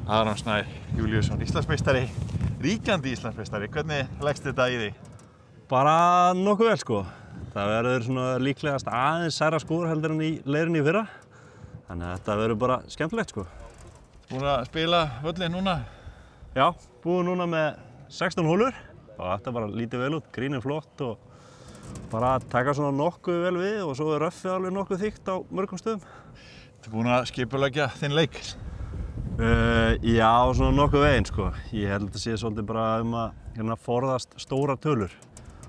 Aron Snær Júlíusson, Íslandsmeistari, ríkjandi Íslandsmeistari. Hvernig leggst þetta í þig? Bara nokkuð vel sko. Það verður svona líklegast aðeins særra skor heldur en í leirinni í fyrra. Þannig að þetta verður bara skemmtilegt sko. Búin að spila völlinn núna? Já, búin núna með 16 hólur. Og þetta bara lítið vel út, grínið flott og bara taka svona nokkuð vel við og svo er röffið alveg nokkuð þykkt á mörgum stöðum. Þú búin að skipuleggja þinn leik? Já, svona nokkuð veginn sko. Ég held að það sé svolítið bara að forðast stórar tölur.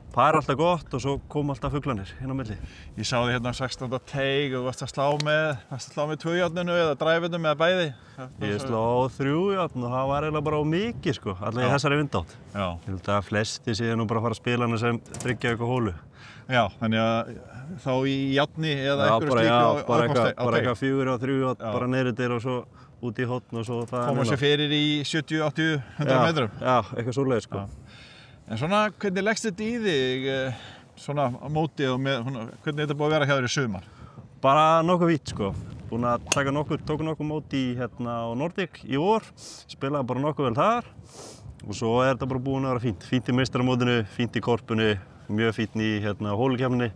Það er alltaf gott og svo kom alltaf fuglanir inn á milli. Ég sá þig hérna á 16. teig og varst að slá með 2 járninu eða dræfinu með bæði? Ég sló 3 járn og það var eiginlega bara á mikið sko, allavega í þessari vindátt. Já. Ég held að flesti séu nú bara að fara að spila hana sem tryggja eitthvað hólu. Já, þannig að þá í járni eða einhverju slíku á bara eitthvað 4 og 3 járn, bara neyrir dyr og svo út í hotn og svo það. Koma sér fyrir í 70, 80, 100 metrum? Já, eitthvað svoleiðis sko. En svona, hvernig leggst þetta í þig svona á móti og hvernig þetta búið að vera hjá þér í sumar? Bara nokkuð vítt sko. Búin að tóku nokkuð móti hérna á Nordic í vor, spilaði bara nokkuð vel þar og svo er þetta bara búin að vera fínt. Fínt í meistaramótinu, fínt í korpunni, mjög fínt í hólukefninni,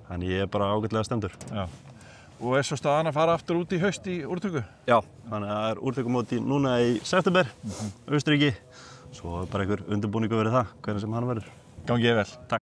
þannig ég er bara ágætlega stendur. Já. Og er svo staðan að fara aftur út í haust í úrtöku? Já, þannig að það er úrtökumóti núna í september, Austurríki. Svo er bara einhver undirbúningur verið það, hvernig sem hann verður. Gangi þér vel. Takk.